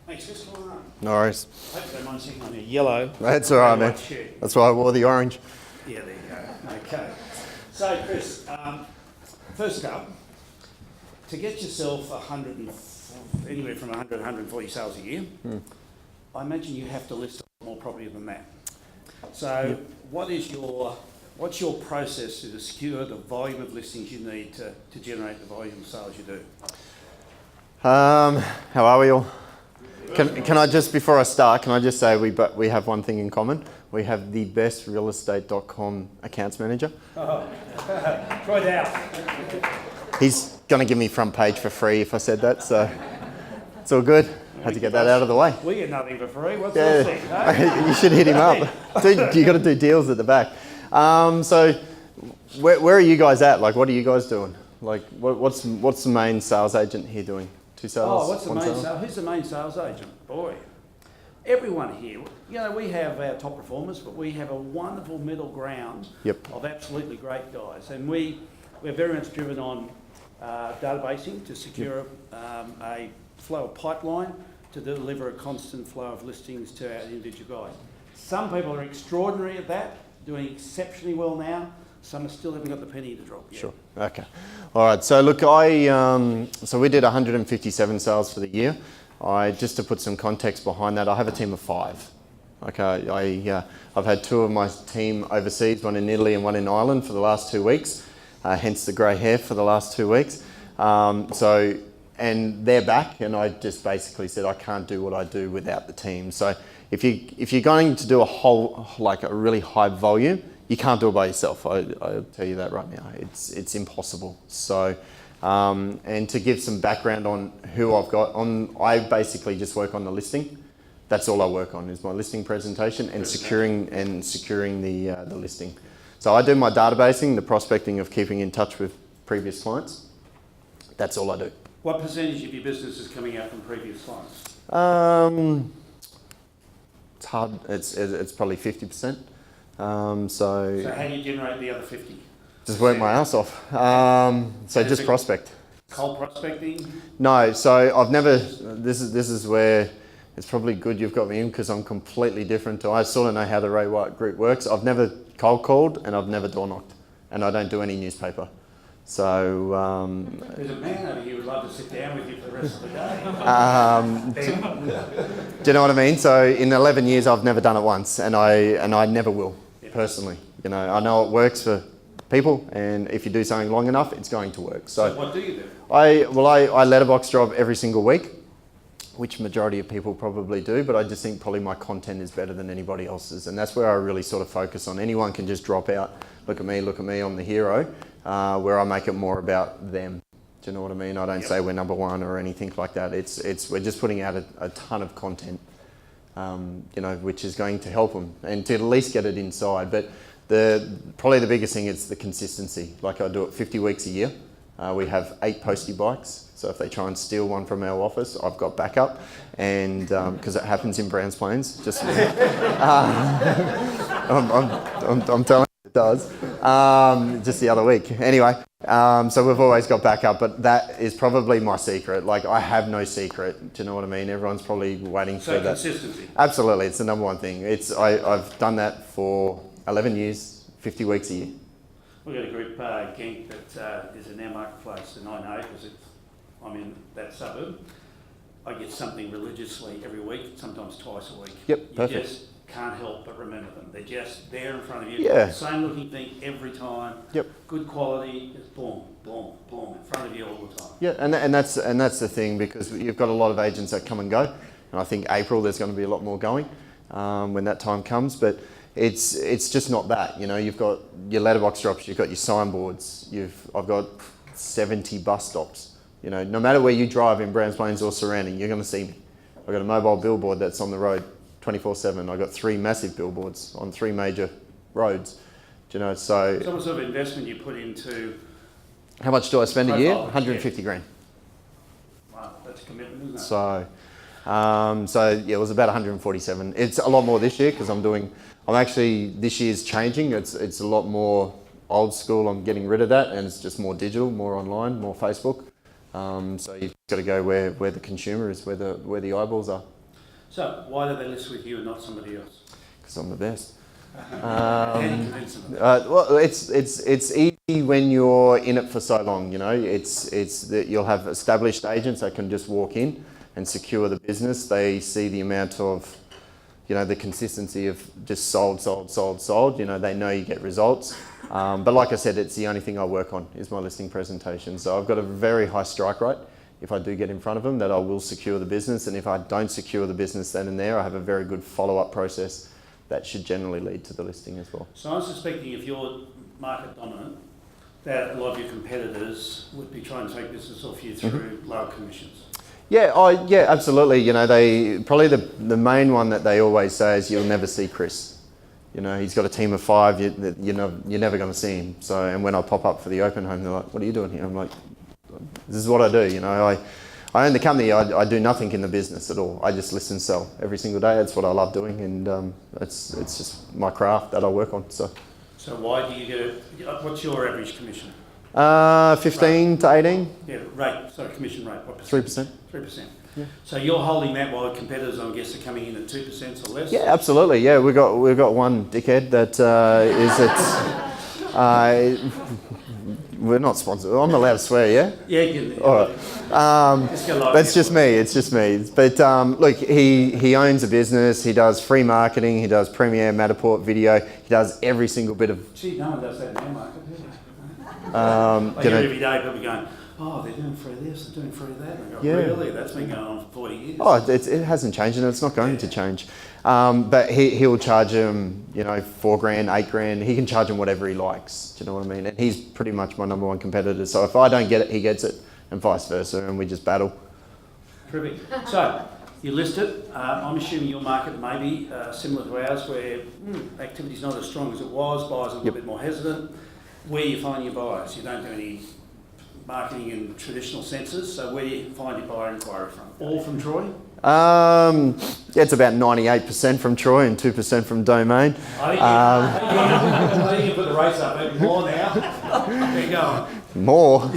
Thanks, Chris. Come on. No worries. I hope you don't mind sitting on your yellow. That's all right, man. That's why I wore the orange. Yeah, there you go. Okay. So, Chris, first up, to get yourself anywhere from 100 to 140 sales a year, I imagine you have to list a lot more property than that. So, what's your process to secure the volume of listings you need to generate the volume of sales you do? How are we all? Can I just, before I start, can I just say we have one thing in common? We have the best realestate.com accounts manager. Oh, try it out. He's going to give me front page for free if I said that, so it's all good. Had to get that out of the way. We get nothing for free. What's your thing? Huh? You should hit him up. Dude, you got to do deals at the back. So where are you guys at? Like, what are you guys doing? Like, what's the main sales agent here doing? 2 sales? Oh, what's the main sales? Who's the main sales agent? Boy, everyone here. You know, we have our top performers, but we have a wonderful middle ground of absolutely great guys, and we're very much driven on databasing to secure a flow of pipeline to deliver a constant flow of listings to our individual guys. Some people are extraordinary at that, doing exceptionally well now. Some still haven't got the penny to drop yet. Sure. Okay. All right. So look, so we did 157 sales for the year. Just to put some context behind that, I have a team of 5. Okay. I've had 2 of my team overseas, one in Italy and one in Ireland for the last 2 weeks. Hence the grey hair for the last 2 weeks. And they're back, and I just basically said I can't do what I do without the team. So if you're going to do a really high volume, you can't do it by yourself. I'll tell you that right now. It's impossible. So, and to give some background on who I've got on, I basically just work on the listing. That's all I work on is my listing presentation and securing the listing. So I do my databasing, the prospecting of keeping in touch with previous clients. That's all I do. What percentage of your business is coming out from previous clients? It's hard. It's probably 50%. So how do you generate the other 50? Just work my ass off. So just prospect. Cold prospecting? No, so I've never, this is where it's probably good you've got me in because I'm completely different I sort of know how the Ray White group works. I've never cold called and I've never door knocked and I don't do any newspaper. So, there's a man over here who'd love to sit down with you for the rest of the day. Do you know what I mean? So in 11 years, I've never done it once and I never will, personally. You know, I know it works for people and if you do something long enough, it's going to work. So what do you do? I letterbox job every single week, which majority of people probably do, but I just think probably my content is better than anybody else's. And that's where I really sort of focus on. Anyone can just drop out, look at me, I'm the hero. Where I make it more about them. Do you know what I mean? I don't say we're number one or anything like that. We're just putting out a ton of content, which is going to help them and to at least get it inside. But probably the biggest thing is the consistency. Like I do it 50 weeks a year. We have 8 postie bikes. So if they try and steal one from our office, I've got backup. And because it happens in Browns Plains, just I'm telling you. It does. Just the other week. Anyway, so we've always got backup, but that is probably my secret. Like I have no secret. Do you know what I mean? Everyone's probably waiting for that. Consistency. Absolutely, it's the number one thing. I've done that for 11 years, 50 weeks a year. We've got a group, Genk, that is in our marketplace, and I know because I'm in that suburb. I get something religiously every week, sometimes twice a week. Yep, perfect. You just can't help but remember them. They're just there in front of you. Yeah. Same looking thing every time. Yep. Good quality. Just boom, boom, boom in front of you all the time. Yeah, and that's the thing because you've got a lot of agents that come and go, and I think April there's going to be a lot more going when that time comes. But it's just not that. You know, you've got your letterbox drops, you've got your signboards, I've got 70 bus stops. You know, no matter where you drive in Browns Plains or surrounding, you're going to see me. I've got a mobile billboard that's on the road 24/7. I've got 3 massive billboards on 3 major roads. Do you know, so what sort of investment you put into? How much do I spend a year? 150 grand. Wow, that's a commitment, isn't it? So yeah, it was about 147. It's a lot more this year because this year's changing. It's a lot more old school. I'm getting rid of that and it's just more digital, more online, more Facebook. So you've got to go where the consumer is, where the eyeballs are. So why do they list with you and not somebody else? Because I'm the best. How do you convince them? Well, it's easy when you're in it for so long. You know, it's that you'll have established agents that can just walk in and secure the business. They see the amount of, you know, the consistency of just sold. You know, they know you get results. But like I said, it's the only thing I work on is my listing presentation. So I've got a very high strike rate. If I do get in front of them, that I will secure the business. And if I don't secure the business then and there, I have a very good follow-up process that should generally lead to the listing as well. So I'm suspecting if you're market dominant, that a lot of your competitors would be trying to take business off you through lower commissions. Yeah, yeah, absolutely. You know, they probably the main one that they always say is you'll never see Chris. You know, he's got a team of 5. You're never going to see him. So, and when I pop up for the open home, they're like, "What are you doing here?" I'm like, "This is what I do." You know, I own the company. I do nothing in the business at all. I just list and sell every single day. That's what I love doing, and it's just my craft that I work on. So why do you get it? What's your average commission? 15 to 18. Yeah, rate. Sorry, commission rate. What 3%. 3%. Yeah. So you're holding that while competitors, I guess, are coming in at 2% or less. Yeah, absolutely. Yeah, we've got one dickhead that is at. We're not sponsored. I'm allowed to swear, yeah? Yeah, you can. All right. That's just me. It's just me. But look, he owns a business. He does free marketing. He does Premiere, Matterport video. He does every single bit of. Gee, no one does that in our market, do they? Like every day, people going, "Oh, they're doing free this, they're doing free that." And I go, yeah. Really? That's been going on for 40 years. Oh, it hasn't changed, and it's not going to change. But he'll charge him, you know, $4,000, $8,000. He can charge him whatever he likes. Do you know what I mean? And he's pretty much my number one competitor. So if I don't get it, he gets it, and vice versa, and we just battle. Terrific. So you list it. I'm assuming your market may be similar to ours, where activity's not as strong as it was. Buyers are a little bit more hesitant. Where you find your buyers? You don't do any marketing in traditional senses. So where do you find your buyer inquiry from? All from Troy? Yeah, it's about 98% from Troy and 2% from Domain. I think you put the rates up even more now. There you go. More.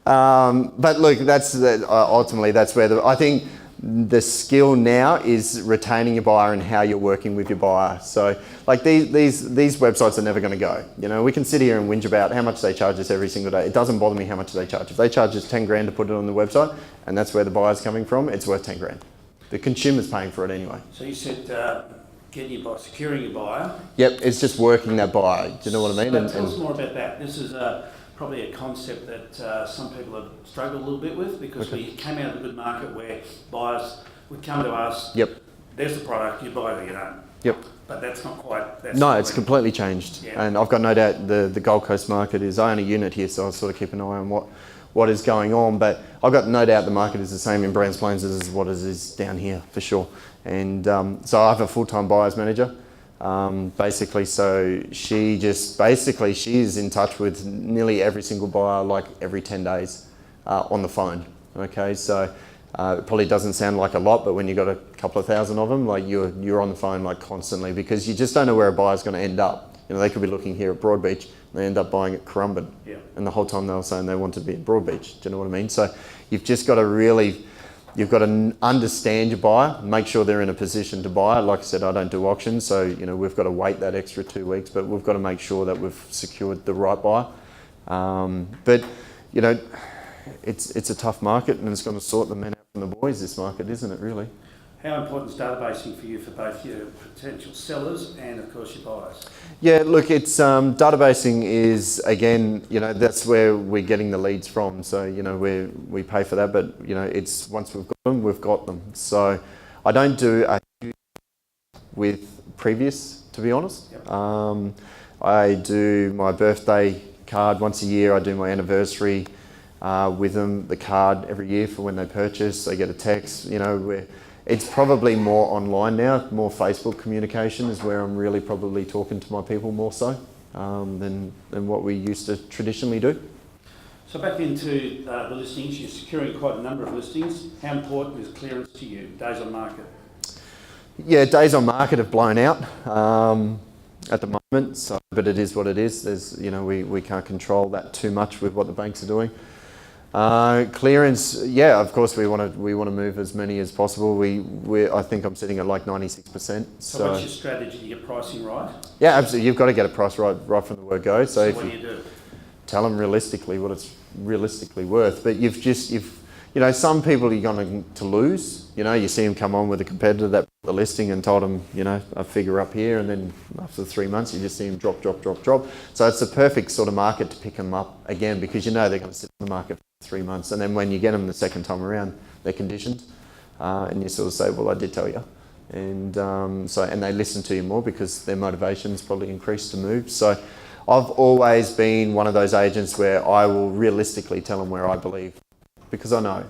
But look, that's ultimately that's where I think the skill now is retaining your buyer and how you're working with your buyer. So like these websites are never going to go. You know, we can sit here and whinge about how much they charge us every single day. It doesn't bother me how much they charge. If they charge us $10,000 to put it on the website and that's where the buyer's coming from, it's worth $10,000. The consumer's paying for it anyway. So you said getting your buyer, securing your buyer. Yep, it's just working that buyer. Do you know what I mean? So tell us more about that. This is probably a concept that some people have struggled a little bit with because we came out of a good market where buyers would come to us. Yep. There's the product, you buy it or you don't. Yep. But that's not quite. It's completely changed. Yeah. And I've got no doubt the Gold Coast market is, I own a unit here, so I sort of keep an eye on what is going on. But I've got no doubt the market is the same in Browns Plains as what it is down here, for sure. And so I have a full-time buyers manager. Basically, so she's in touch with nearly every single buyer, like every 10 days on the phone. Okay, so it probably doesn't sound like a lot, but when you've got a couple of thousand of them, like you're on the phone like constantly because you just don't know where a buyer's going to end up. You know, they could be looking here at Broadbeach, and they end up buying at Currumbin. Yeah. And the whole time they were saying they wanted to be at Broadbeach. Do you know what I mean? So you've just got to you've got to understand your buyer, make sure they're in a position to buy. Like I said, I don't do auctions, so you know we've got to wait that extra 2 weeks, but we've got to make sure that we've secured the right buyer. But you know, it's a tough market, and it's going to sort the men out from the boys. This market, isn't it? Really. How important is databasing for you for both your potential sellers and, of course, your buyers? Yeah, look, it's databasing is, again, you know, that's where we're getting the leads from. So, you know, we pay for that, but, you know, it's once we've got them, we've got them. So I don't do a huge with previous, to be honest. Yep. I do my birthday card once a year. I do my anniversary with them, the card every year for when they purchase. They get a text, you know, it's probably more online now, more Facebook communication is where I'm really probably talking to my people more so than what we used to traditionally do. So back into the listings, you're securing quite a number of listings. How important is clearance to you, days on market? Yeah, days on market have blown out at the moment, but it is what it is. There's, you know, we can't control that too much with what the banks are doing. Clearance, yeah, of course we want to move as many as possible. I think I'm sitting at like 96%. So what's your strategy to get pricing right? Yeah, absolutely. You've got to get a price right from the word go. So what do you do? Tell them realistically what it's realistically worth. But some people you're going to lose. You see them come on with a competitor that put the listing and told them, a figure up here, and then after 3 months you just see them drop. So it's the perfect sort of market to pick them up again, because they're going to sit on the market for 3 months, and then when you get them the second time around, they're conditioned, and you sort of say, well, I did tell you. And and they listen to you more because their motivation's probably increased to move. So I've always been one of those agents where I will realistically tell them where I believe, because I know.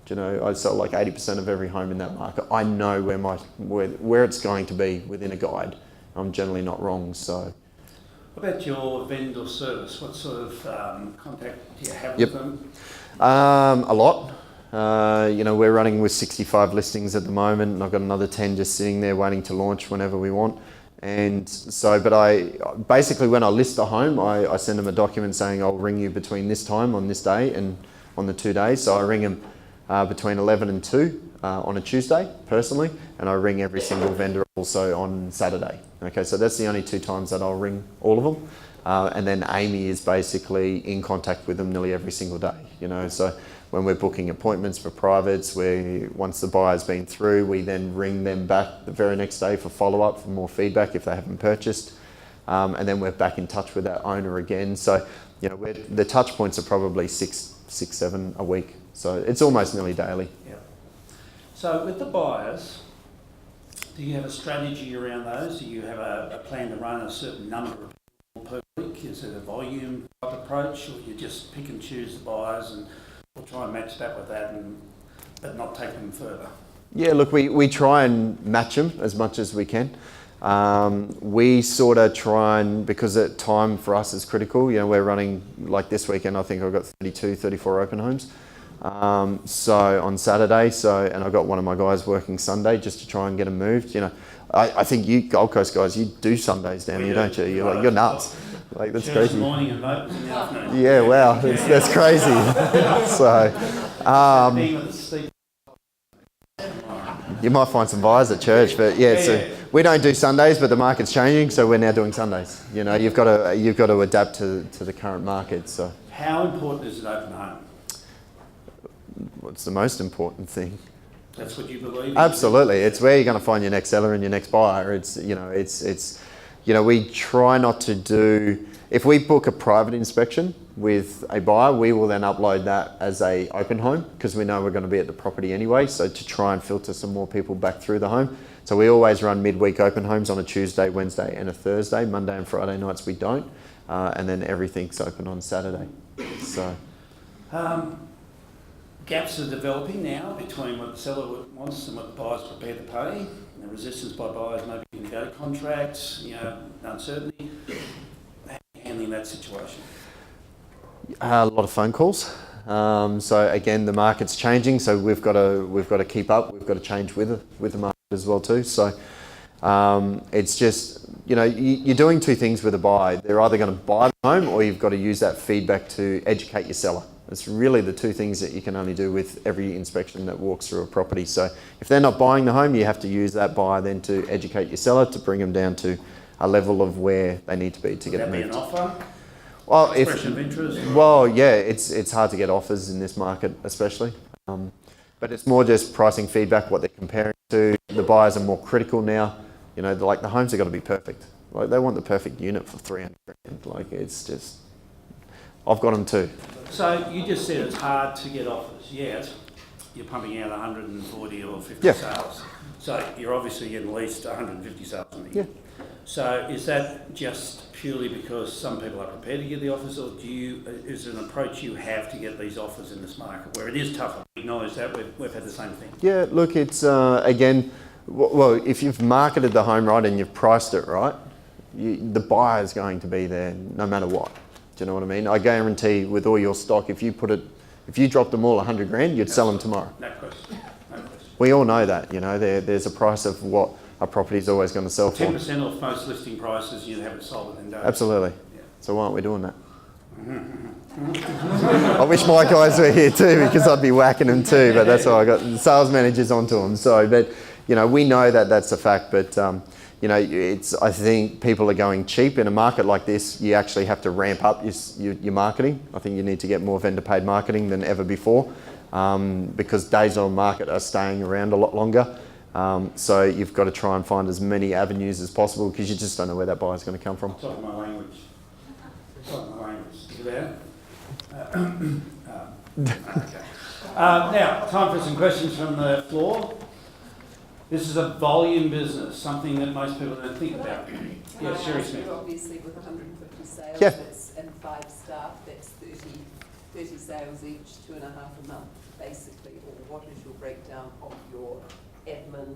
I sell like 80% of every home in that market. I know where it's going to be within a guide. I'm generally not wrong. So, what about your vendor service? What sort of contact do you have with them? A lot. We're running with 65 listings at the moment, and I've got another 10 just sitting there waiting to launch whenever we want. And so, but basically when I list a home, I send them a document saying I'll ring you between this time on this day and on the 2 days. So I ring them between 11 and 2 on a Tuesday personally, and I ring every single vendor also on Saturday. Okay, so that's the only 2 times that I'll ring all of them. And then Amy is basically in contact with them nearly every single day. So when we're booking appointments for privates, once the buyer's been through, we then ring them back the very next day for follow-up, for more feedback if they haven't purchased. And then we're back in touch with that owner again. So, the touch points are probably 6, 7 a week. So it's almost nearly daily. Yeah. So with the buyers, do you have a strategy around those? Do you have a plan to run a certain number of people per week? Is it a volume type approach, or you just pick and choose the buyers and we'll try and match that with that, but not take them further? Yeah, look, we try and match them as much as we can. We sort of try and, because time for us is critical, we're running, like this weekend, I think I've got 32, 34 open homes. So on Saturday, and I've got one of my guys working Sunday just to try and get them moved. I think you Gold Coast guys, you do Sundays down here, don't you? You're nuts. Like, that's crazy. Morning and vote in the afternoon. Yeah, wow, that's crazy. So, you might find some buyers at church, but so we don't do Sundays, but the market's changing, so we're now doing Sundays. You've got to adapt to the current market. So, how important is an open home? What's the most important thing? That's what you believe? Absolutely. It's where you're going to find your next seller and your next buyer. We try not to do, if we book a private inspection with a buyer, we will then upload that as a open home, because we know we're going to be at the property anyway. So to try and filter some more people back through the home. So we always run midweek open homes on a Tuesday, Wednesday and a Thursday. Monday and Friday nights we don't. And then everything's open on Saturday. So. Gaps are developing now between what the seller wants and what the buyer's prepared to pay. The resistance by buyers maybe can go to contracts, uncertainty. How are you handling that situation? A lot of phone calls. So again, the market's changing, so we've got to keep up. We've got to change with the market as well too. So it's just, you're doing 2 things with a buy. They're either going to buy the home, or you've got to use that feedback to educate your seller. It's really the 2 things that you can only do with every inspection that walks through a property. So if they're not buying the home, you have to use that buyer then to educate your seller to bring them down to a level of where they need to be to get it moved. Would that be an offer? Well, expression of interest? It's hard to get offers in this market, especially. But it's more just pricing feedback, what they're comparing to. The buyers are more critical now. Like the homes have got to be perfect. Like they want the perfect unit for 300 grand. Like it's just, I've got them too. So you just said it's hard to get offers, yet you're pumping out 140 or 50 sales. So you're obviously getting at least 150 sales in a year. Yeah. So is that just purely because some people are prepared to get the offers, or is it an approach you have to get these offers in this market where it is tougher? We acknowledge that, we've had the same thing. Yeah, look, it's again, well, if you've marketed the home right and you've priced it right, the buyer's going to be there no matter what. Do you know what I mean? I guarantee with all your stock, if you dropped them all 100 grand, you'd sell them tomorrow. No question. We all know that, there's a price of what a property is always going to sell for. 10% off most listing prices, you have it sold within days. Absolutely. Yeah. So why aren't we doing that? I wish my guys were here too, because I'd be whacking them too, but that's why I got the sales managers onto them. So, but, you know, we know that that's a fact, but, you know, I think people are going cheap. In a market like this, you actually have to ramp up your marketing. I think you need to get more vendor paid marketing than ever before, because days on market are staying around a lot longer. So you've got to try and find as many avenues as possible, because you just don't know where that buyer's going to come from. Talking my language. Talking my language. Is it there? Okay. Now, time for some questions from the floor. This is a volume business, something that most people don't think about. Yeah, Sherry Smith. Obviously, with 150 sales Yeah. and 5 staff, that's 30 sales each, 2.5 a month, basically. Or what is your breakdown of your admin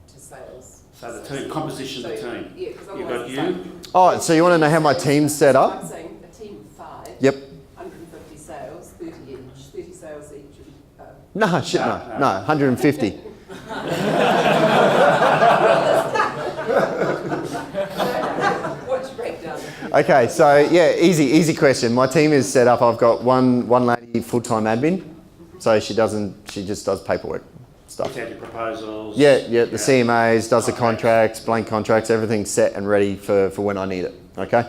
to sales? So the team, composition of the team. Yeah, because You've got otherwise you. Oh, so you want to know how my team's set up? I'm saying a team of 5. Yep. 150 sales, 30 each, 30 sales each. No, shit, no, 150. What's your breakdown? Okay, so yeah, easy question. My team is set up. I've got one lady full-time admin, so she just does paperwork stuff. Your proposals. Yeah, the CMAs, does the contracts, blank contracts, everything's set and ready for when I need it. Okay,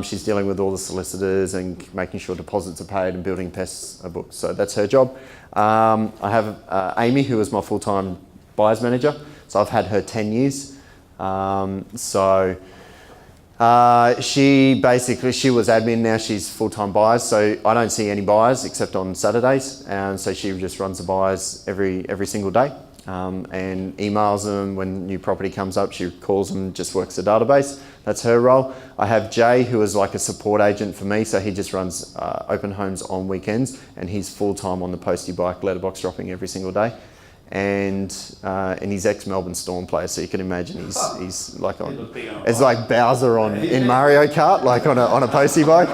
she's dealing with all the solicitors and making sure deposits are paid and building pests are booked. So that's her job. I have Amy, who is my full-time buyers manager. So I've had her 10 years. She was admin, now she's full-time buyers. So I don't see any buyers except on Saturdays. And so she just runs the buyers every single day, and emails them when new property comes up. She calls them, just works the database. That's her role. I have Jay, who is like a support agent for me. So he just runs open homes on weekends, and he's full-time on the postie bike letterbox dropping every single day. And he's ex-Melbourne Storm player, so you can imagine he's like it's like Bowser in Mario Kart, like on a postie bike,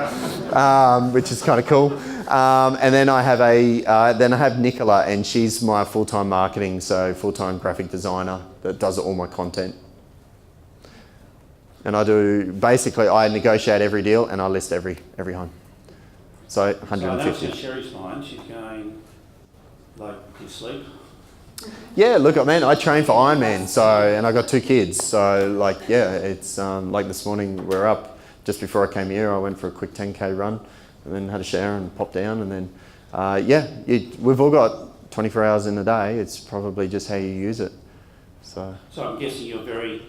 which is kind of cool. And then I have Nicola, and she's my full-time marketing, so full-time graphic designer that does all my content. And I negotiate every deal and I list every home. So 150. So Sherry's mind, she's going like you sleep. Yeah, look, man, I train for Ironman, and I got 2 kids. So, like, yeah, it's like this morning we're up. Just before I came here, I went for a quick 10K run, and then had a shower and popped down, and then, we've all got 24 hours in a day. It's probably just how you use it. So I'm guessing you're very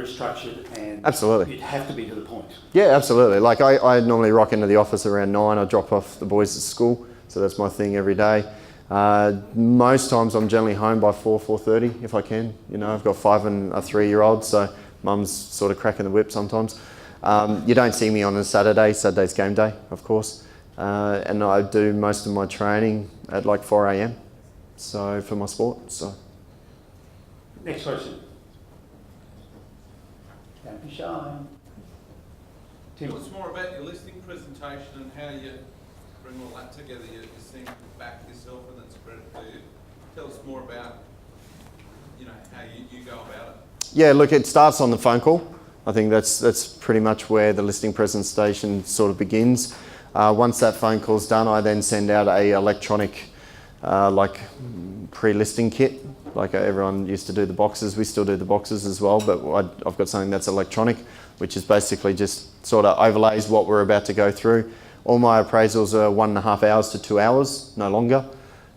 structured, and absolutely, you'd have to be to the point. Yeah, absolutely. Like I normally rock into the office around 9. I drop off the boys at school, so that's my thing every day. Most times I'm generally home by 4:30 if I can. You know, I've got 5 and a 3-year-old, so mum's sort of cracking the whip sometimes. You don't see me on a Saturday. Saturday's game day, of course. And I do most of my training at like 4 a.m. So for my sport. So. Next question. Don't be shy. Tell us more about your listing presentation and how you bring all that together. You seem to back yourself and then spread it to you. Tell us more about, how you go about it. Yeah, look, it starts on the phone call. I think that's pretty much where the listing presentation sort of begins. Once that phone call's done, I then send out a electronic pre-listing kit. Like everyone used to do the boxes, we still do the boxes as well, but I've got something that's electronic, which is basically just sort of overlays what we're about to go through. All my appraisals are 1.5 hours to 2 hours, no longer.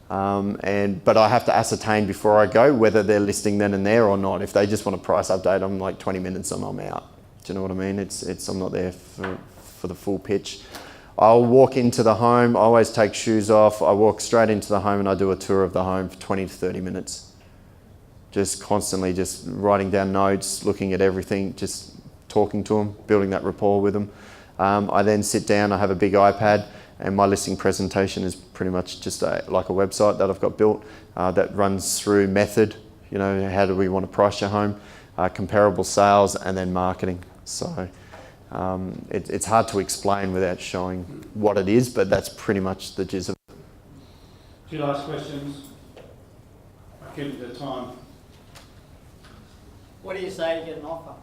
But I have to ascertain before I go whether they're listing then and there or not. If they just want a price update, I'm like 20 minutes and I'm out. Do you know what I mean? I'm not there for the full pitch. I'll walk into the home, I always take shoes off, I walk straight into the home and I do a tour of the home for 20 to 30 minutes. Just constantly just writing down notes, looking at everything, just talking to them, building that rapport with them. I then sit down, I have a big iPad, and my listing presentation is pretty much just like a website that I've got built that runs through method, how do we want to price your home, comparable sales, and then marketing. So it's hard to explain without showing what it is, but that's pretty much the gist of it. 2 last questions. I'll keep it to time. What do you say to get an offer?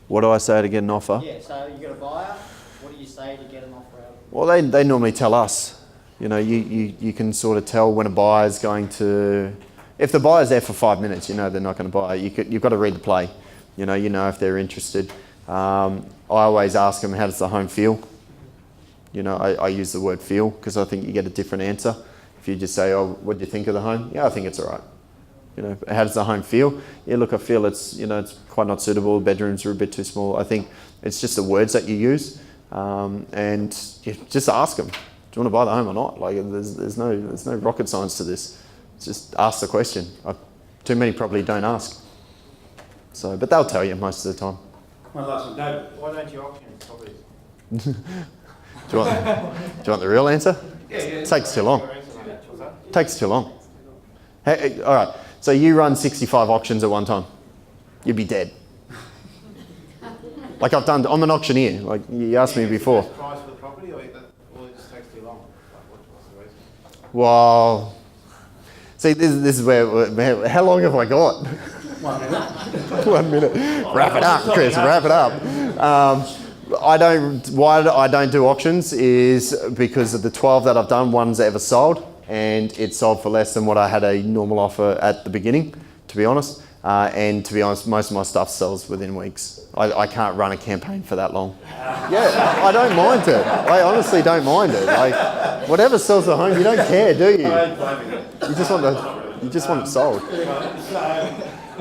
What do I say to get an offer? Yeah, so you got a buyer, What do you say to get an offer out? Well, they normally tell us. You know, you can sort of tell when a buyer's going to. If the buyer's there for 5 minutes, you know they're not going to buy. You've got to read the play. You know if they're interested. I always ask them, how does the home feel? You know, I use the word feel because I think you get a different answer. If you just say, oh, what do you think of the home? Yeah, I think it's all right. You know, how does the home feel? Yeah, look, I feel it's quite not suitable. Bedrooms are a bit too small. I think it's just the words that you use, and you just ask them, do you want to buy the home or not? Like, there's no rocket science to this. Just ask the question. Too many probably don't ask. So, but they'll tell you most of the time. One last one, David. Why don't you auction properties? Do you want the real answer? Yeah. It takes too long. Takes too long. Hey, all right. So you run 65 auctions at one time. You'd be dead. Like I'm an auctioneer. Like you asked me before. Price for the property, or it just takes too long? What's the reason? Well, see, this is where. How long have I got? 1 minute. 1 minute. Wrap it up, Chris. Wrap it up. Why I don't do auctions is because of the 12 that I've done, one's ever sold, and it sold for less than what I had a normal offer at the beginning, to be honest. And to be honest, most of my stuff sells within weeks. I can't run a campaign for that long. Yeah, I don't mind it. I honestly don't mind it. Like, whatever sells the home, you don't care, do you? You just want it sold.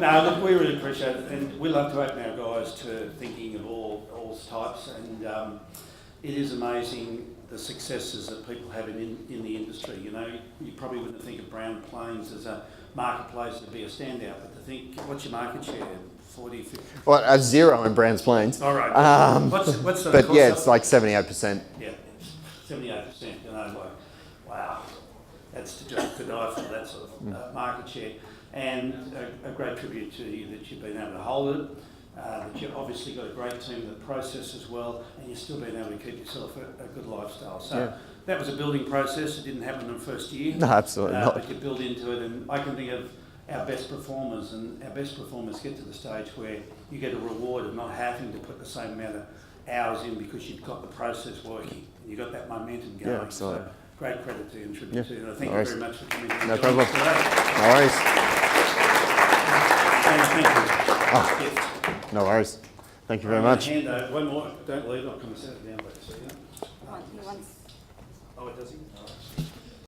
No, look, we really appreciate it, and we love to open our guys to thinking of all types, and it is amazing the successes that people have in the industry. You know, you probably wouldn't think of Brown Plains as a marketplace to be a standout, but to think, what's your market share? 40, 50? Well, I have 0 in Brands Plains. All right. What's the but cost yeah, of- it's like 78%. Yeah, 78%. You know, like, wow, that's to die for that sort of market share. And a great tribute to you that you've been able to hold it, that you've obviously got a great team that processes well, and you've still been able to keep yourself a good lifestyle. So Yeah. that was a building process. It didn't happen in the first year. No, absolutely not. But you build into it, and I can think of our best performers, and our best performers get to the stage where you get a reward of not having to put the same amount of hours in because you've got the process working, and you've got that momentum going. Yeah, absolutely. So great credit to you and tribute Yeah. to you. And I thank No you worries. very much for coming in. No and joining us problem. today. No worries. And thank you. Oh. Yes. No worries. Thank you very I'm gonna much. hand over one more. Don't leave. I'll come and set it down, please. So, yeah. Oh, it does he?